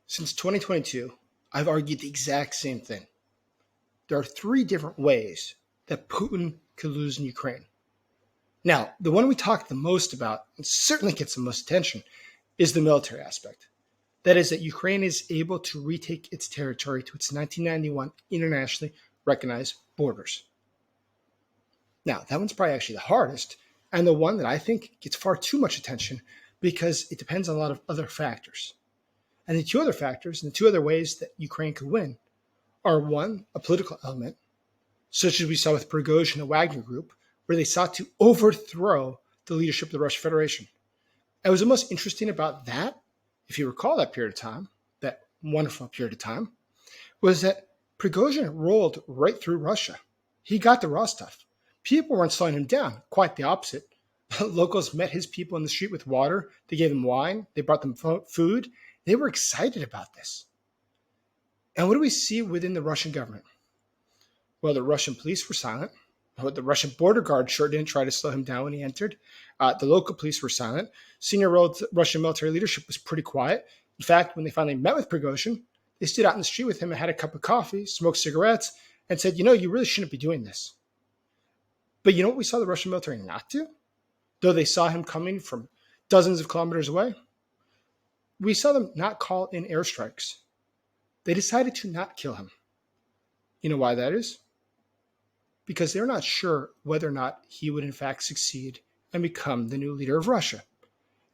Since 2022, I've argued the exact same thing. There are three different ways that Putin could lose in Ukraine. Now, the one we talk the most about, and certainly gets the most attention, is the military aspect. That is, that Ukraine is able to retake its territory to its 1991 internationally recognized borders. Now, that one's probably actually the hardest, and the one that I think gets far too much attention because it depends on a lot of other factors. And the two other factors, and the two other ways that Ukraine could win, are one, a political element, such as we saw with Prigozhin and the Wagner Group, where they sought to overthrow the leadership of the Russian Federation. And what was the most interesting about that, if you recall that period of time, that wonderful period of time, was that Prigozhin rolled right through Russia. He got to Rostov. People weren't slowing him down, quite the opposite. Locals met his people in the street with water. They gave them wine. They brought them food. They were excited about this. And what do we see within the Russian government? Well, the Russian police were silent. The Russian border guard sure didn't try to slow him down when he entered. The local police were silent. Senior Russian military leadership was pretty quiet. In fact, when they finally met with Prigozhin, they stood out in the street with him and had a cup of coffee, smoked cigarettes, and said, you really shouldn't be doing this. But you know what we saw the Russian military not do? Though they saw him coming from dozens of kilometers away, we saw them not call in airstrikes. They decided to not kill him. You know why that is? Because they're not sure whether or not he would in fact succeed and become the new leader of Russia.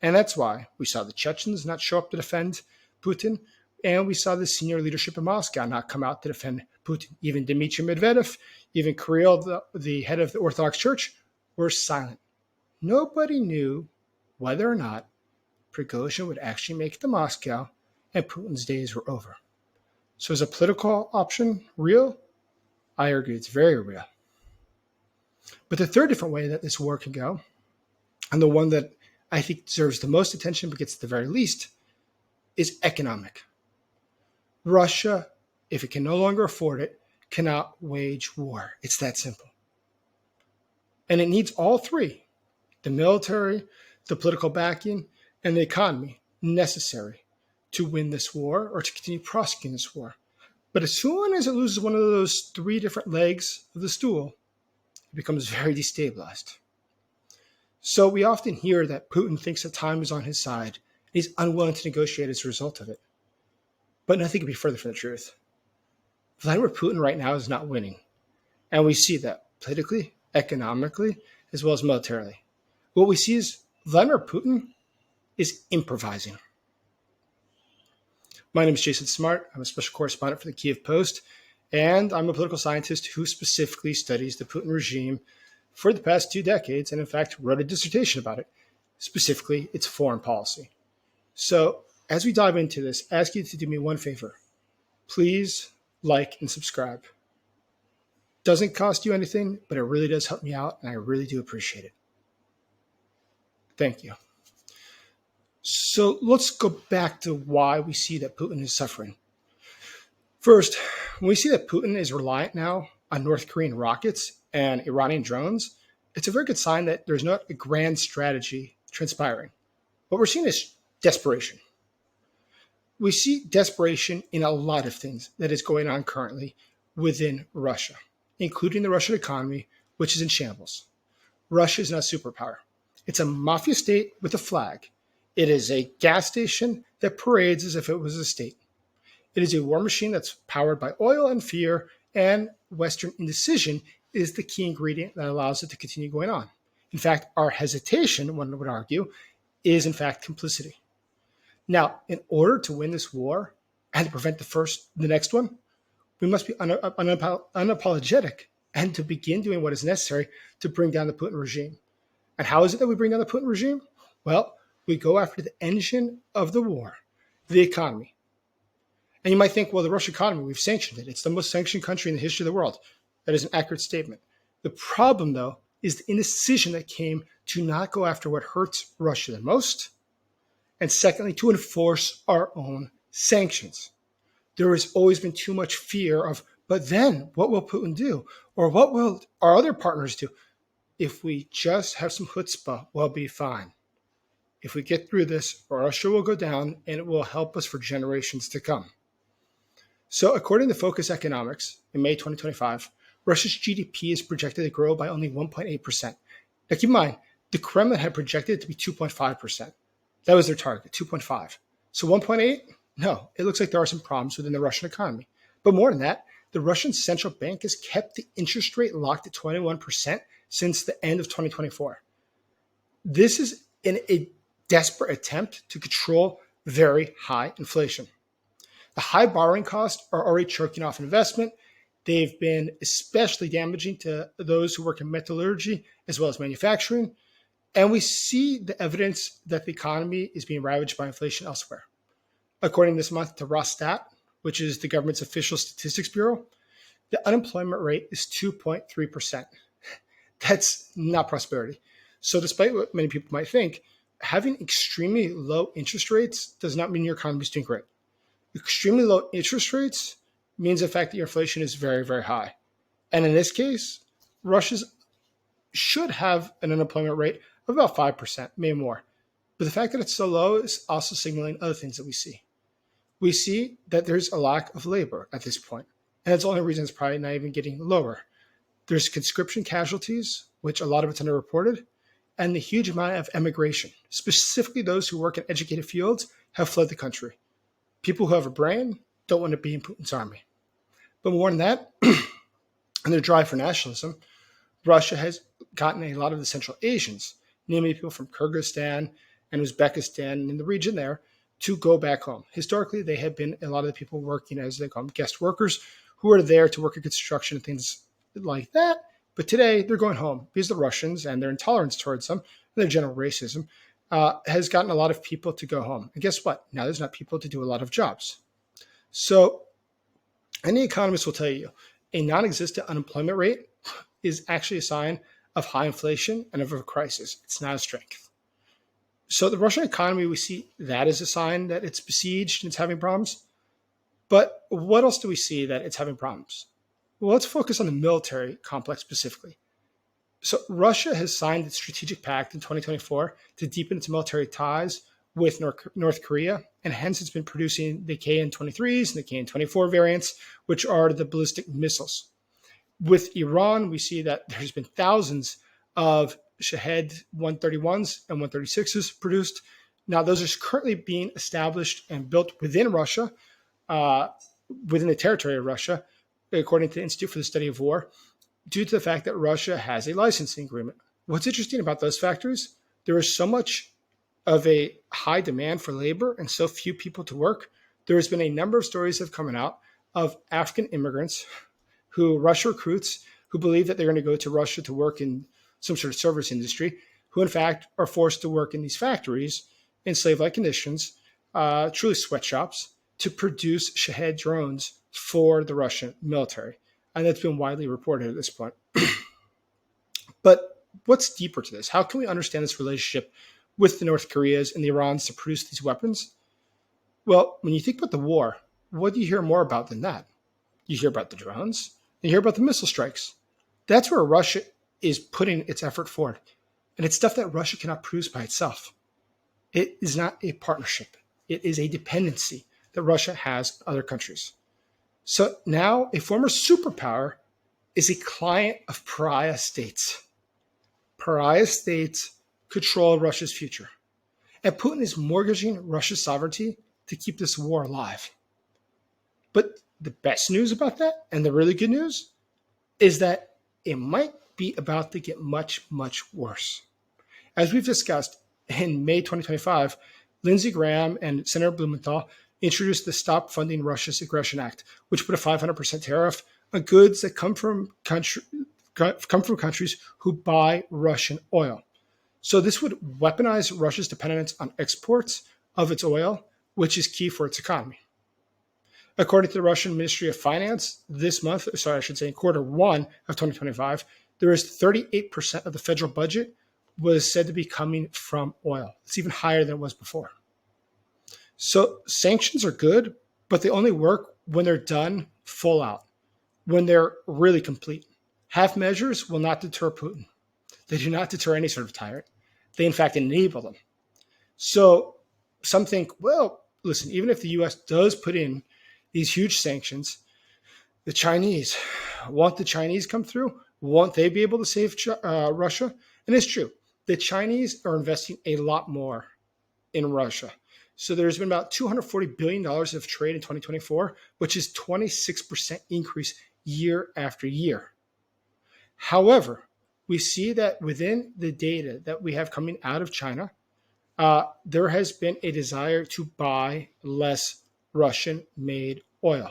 And that's why we saw the Chechens not show up to defend Putin, and we saw the senior leadership in Moscow not come out to defend Putin. Even Dmitry Medvedev, even Kirill, the head of the Orthodox Church, were silent. Nobody knew whether or not Prigozhin would actually make it to Moscow and Putin's days were over. So is a political option real? I argue it's very real. But the third different way that this war can go, and the one that I think deserves the most attention but gets the very least, is economic. Russia, if it can no longer afford it, cannot wage war. It's that simple. And it needs all three, the military, the political backing, and the economy necessary to win this war or to continue prosecuting this war. But as soon as it loses one of those three different legs of the stool, it becomes very destabilized. So we often hear that Putin thinks that time is on his side. He's unwilling to negotiate as a result of it. But nothing could be further from the truth. Vladimir Putin right now is not winning. And we see that politically, economically, as well as militarily. What we see is Vladimir Putin is improvising. My name is Jason Smart. I'm a special correspondent for the Kiev Post, and I'm a political scientist who specifically studies the Putin regime for the past 2 decades, and in fact wrote a dissertation about it, specifically its foreign policy. So as we dive into this, I ask you to do me one favor. Please like and subscribe. Doesn't cost you anything, but it really does help me out, and I really do appreciate it. Thank you. So let's go back to why we see that Putin is suffering. First, when we see that Putin is reliant now on North Korean rockets and Iranian drones, it's a very good sign that there's not a grand strategy transpiring. What we're seeing is desperation. We see desperation in a lot of things that is going on currently within Russia, including the Russian economy, which is in shambles. Russia is not a superpower. It's a mafia state with a flag. It is a gas station that parades as if it was a state. It is a war machine that's powered by oil and fear, and Western indecision is the key ingredient that allows it to continue going on. In fact, our hesitation, one would argue, is in fact complicity. Now, in order to win this war and to prevent the next one, we must be unapologetic and to begin doing what is necessary to bring down the Putin regime. And how is it that we bring down the Putin regime? Well, we go after the engine of the war, the economy. And you might think, well, the Russian economy, we've sanctioned it. It's the most sanctioned country in the history of the world. That is an accurate statement. The problem, though, is the indecision that came to not go after what hurts Russia the most, and secondly, to enforce our own sanctions. There has always been too much fear of, but then what will Putin do? Or what will our other partners do? If we just have some chutzpah, we'll be fine. if we get through this, Russia will go down and it will help us for generations to come. So according to Focus Economics, in May 2025, Russia's GDP is projected to grow by only 1.8%. Now keep in mind, the Kremlin had projected it to be 2.5%. That was their target, 2.5. So 1.8? No, it looks like there are some problems within the Russian economy. But more than that, the Russian central bank has kept the interest rate locked at 21% since the end of 2024. This is in a desperate attempt to control very high inflation. The high borrowing costs are already choking off investment. They've been especially damaging to those who work in metallurgy as well as manufacturing. And we see the evidence that the economy is being ravaged by inflation elsewhere. According this month to Rosstat, which is the government's official statistics bureau, the unemployment rate is 2.3%. That's not prosperity. So despite what many people might think, having extremely low interest rates does not mean your economy is doing great. Extremely low interest rates means the fact that your inflation is very, very high. And in this case, Russia should have an unemployment rate of about 5%, maybe more. But the fact that it's so low is also signaling other things that we see. We see that there's a lack of labor at this point. And that's the only reason it's probably not even getting lower. There's conscription casualties, which a lot of it's underreported, and the huge amount of emigration. Specifically those who work in educated fields have fled the country. People who have a brain don't want to be in Putin's army. But more than that, in their drive for nationalism, Russia has gotten a lot of the Central Asians, namely people from Kyrgyzstan and Uzbekistan and in the region there, to go back home. Historically, they have been a lot of the people working as they call them guest workers who are there to work in construction and things like that. But today they're going home because the Russians and their intolerance towards them and their general racism has gotten a lot of people to go home. And guess what? Now there's not people to do a lot of jobs. So any economist will tell you a non-existent unemployment rate is actually a sign of high inflation and of a crisis. It's not a strength. So the Russian economy, we see that as a sign that it's besieged and it's having problems. But what else do we see that it's having problems? Well, let's focus on the military complex specifically. So Russia has signed its strategic pact in 2024 to deepen its military ties with North Korea, and hence it's been producing the KN-23s and the KN-24 variants, which are the ballistic missiles. With Iran, we see that there's been thousands of Shahed 131s and 136s produced. Now, those are currently being established and built within Russia, within the territory of Russia, according to the Institute for the Study of War, due to the fact that Russia has a licensing agreement. What's interesting about those factories, there is so much of a high demand for labor and so few people to work. There has been a number of stories that have come out of African immigrants who Russia recruits, who believe that they're going to go to Russia to work in some sort of service industry, who in fact are forced to work in these factories in slave-like conditions, truly sweatshops, to produce Shahed drones for the Russian military. And that's been widely reported at this point. But what's deeper to this? How can we understand this relationship with the North Koreas and the Irans to produce these weapons? Well, when you think about the war, what do you hear more about than that? You hear about the drones, and you hear about the missile strikes. That's where Russia is putting its effort forward. And it's stuff that Russia cannot produce by itself. It is not a partnership. It is a dependency that Russia has on other countries. So now a former superpower is a client of pariah states. Pariah states control Russia's future. And Putin is mortgaging Russia's sovereignty to keep this war alive. But the best news about that, and the really good news, is that it might be about to get much, much worse. As we've discussed, in May 2025, Lindsey Graham and Senator Blumenthal introduced the Stop Funding Russia's Aggression Act, which put a 500% tariff on goods that come from countries who buy Russian oil. So this would weaponize Russia's dependence on exports of its oil, which is key for its economy. According to the Russian Ministry of Finance, in quarter one of 2025, there is 38% of the federal budget was said to be coming from oil. It's even higher than it was before. So sanctions are good, but they only work when they're done full out, when they're really complete. Half measures will not deter Putin. They do not deter any sort of tyrant. They, in fact, enable them. So some think, well, listen, even if the US does put in these huge sanctions, the Chinese, won't the Chinese come through? Won't they be able to save Russia? And it's true. The Chinese are investing a lot more in Russia. So there's been about $240 billion of trade in 2024, which is 26% increase year after year. However, we see that within the data that we have coming out of China, there has been a desire to buy less Russian made oil.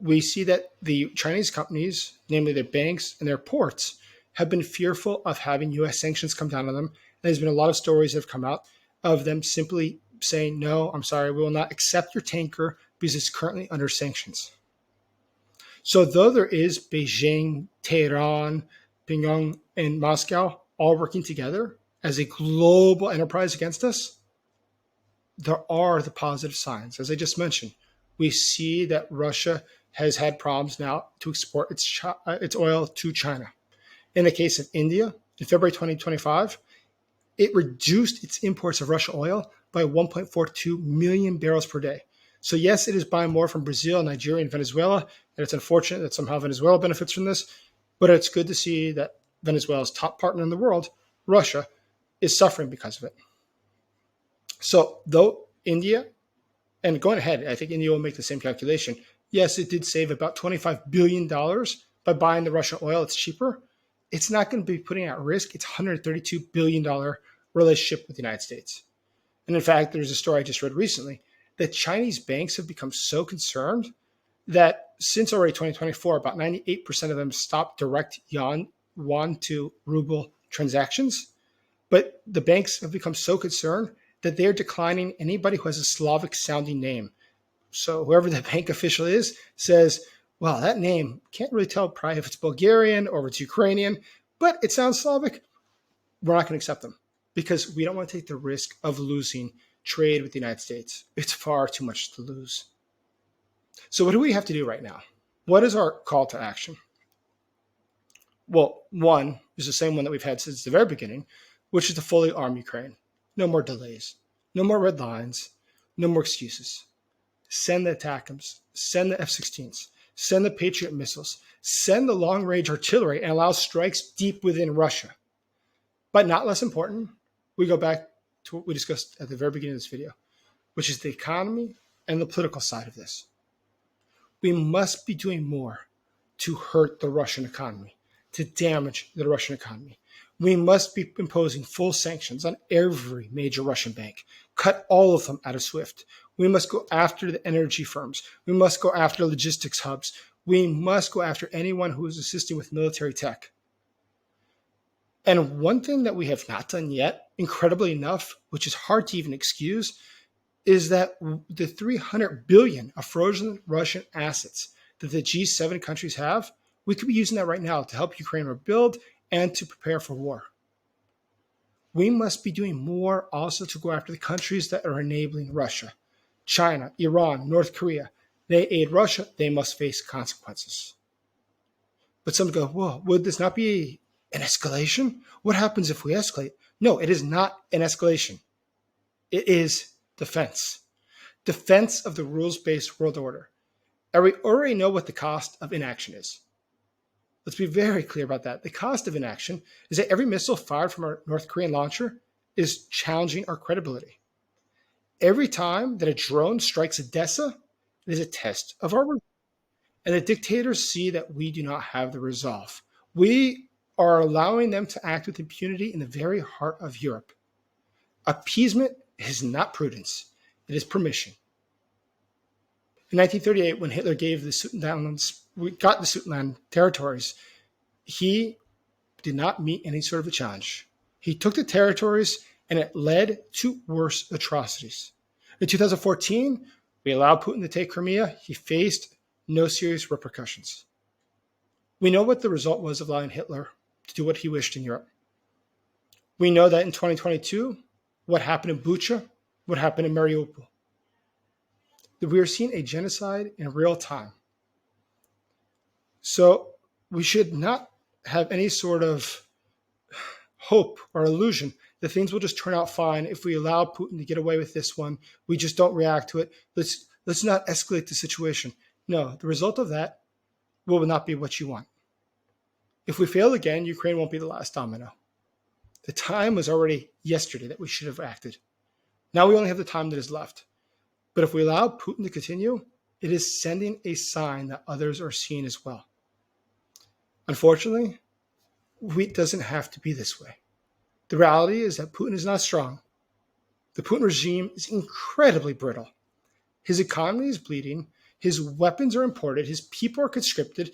We see that the Chinese companies, namely their banks and their ports, have been fearful of having US sanctions come down on them. And there's been a lot of stories that have come out of them simply saying, no, I'm sorry, we will not accept your tanker because it's currently under sanctions. So though there is Beijing, Tehran, Pyongyang, and Moscow all working together as a global enterprise against us, there are the positive signs. As I just mentioned, we see that Russia has had problems now to export its oil to China. In the case of India, in February 2025, it reduced its imports of Russian oil by 1.42 million barrels per day. So yes, it is buying more from Brazil, Nigeria, and Venezuela, and it's unfortunate that somehow Venezuela benefits from this, but it's good to see that Venezuela's top partner in the world, Russia, is suffering because of it. So though India, and going ahead, I think India will make the same calculation. Yes, it did save about $25 billion by buying the Russian oil. It's cheaper. It's not going to be putting at risk its $132 billion relationship with the United States. And in fact, there's a story I just read recently that Chinese banks have become so concerned that since already 2024, about 98% of them stopped direct yuan to ruble transactions. But the banks have become so concerned that they're declining anybody who has a Slavic sounding name. So whoever the bank official is says, well, that name, can't really tell probably if it's Bulgarian or if it's Ukrainian, but it sounds Slavic. We're not going to accept them because we don't want to take the risk of losing trade with the United States. It's far too much to lose. So what do we have to do right now? What is our call to action? Well, one is the same one that we've had since the very beginning, which is to fully arm Ukraine. No more delays, no more red lines, no more excuses. Send the ATACMS, send the F-16s, send the Patriot missiles, send the long-range artillery, and allow strikes deep within Russia. But not less important, we go back to what we discussed at the very beginning of this video, which is the economy and the political side of this. We must be doing more to hurt the Russian economy, to damage the Russian economy. We must be imposing full sanctions on every major Russian bank, cut all of them out of SWIFT. We must go after the energy firms. We must go after logistics hubs. We must go after anyone who is assisting with military tech. And one thing that we have not done yet, incredibly enough, which is hard to even excuse, is that the 300 billion of frozen Russian assets that the G7 countries have, we could be using that right now to help Ukraine rebuild and to prepare for war. We must be doing more also to go after the countries that are enabling Russia. China, Iran, North Korea. They aid Russia, they must face consequences. But some go, well, would this not be an escalation? What happens if we escalate? No, it is not an escalation. It is defense. Defense of the rules-based world order. And we already know what the cost of inaction is. Let's be very clear about that. The cost of inaction is that every missile fired from our North Korean launcher is challenging our credibility. Every time that a drone strikes Odessa, it is a test of our resolve. And the dictators see that we do not have the resolve. We are allowing them to act with impunity in the very heart of Europe. Appeasement is not prudence. It is permission. In 1938, when Hitler gave the Sudetenlands, we got the Sudetenland territories, he did not meet any sort of a challenge. He took the territories and it led to worse atrocities. In 2014, we allowed Putin to take Crimea. He faced no serious repercussions. We know what the result was of allowing Hitler to do what he wished in Europe. We know that in 2022, what happened in Bucha, what happened in Mariupol. That we are seeing a genocide in real time. So we should not have any sort of hope or illusion that things will just turn out fine if we allow Putin to get away with this one. We just don't react to it. Let's not escalate the situation. No, the result of that will not be what you want. If we fail again, Ukraine won't be the last domino. The time was already yesterday that we should have acted. Now we only have the time that is left. But if we allow Putin to continue, it is sending a sign that others are seeing as well. Unfortunately, it doesn't have to be this way. The reality is that Putin is not strong. The Putin regime is incredibly brittle. His economy is bleeding, his weapons are imported, his people are conscripted,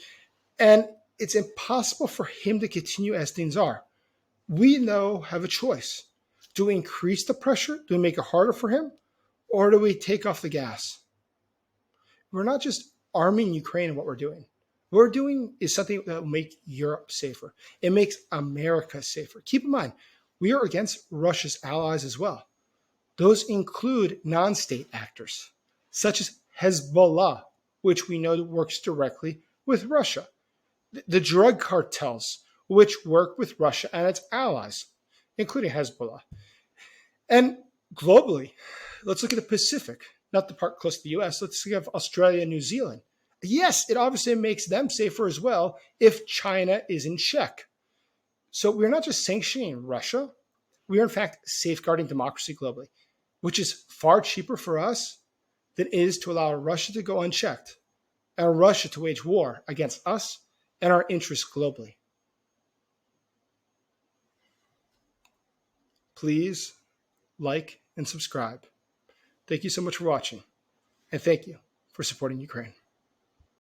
and it's impossible for him to continue as things are. We now have a choice. Do we increase the pressure? Do we make it harder for him? Or do we take off the gas? We're not just arming Ukraine in what we're doing. What we're doing is something that will make Europe safer. It makes America safer. Keep in mind, we are against Russia's allies as well. Those include non-state actors, such as Hezbollah, which we know works directly with Russia. The drug cartels, which work with Russia and its allies, including Hezbollah. And globally, let's look at the Pacific, not the part close to the US. Let's look at Australia and New Zealand. Yes, it obviously makes them safer as well if China is in check. So we're not just sanctioning Russia. We are, in fact, safeguarding democracy globally, which is far cheaper for us than it is to allow Russia to go unchecked and Russia to wage war against us and our interests globally. Please like and subscribe. Thank you so much for watching, and thank you for supporting Ukraine.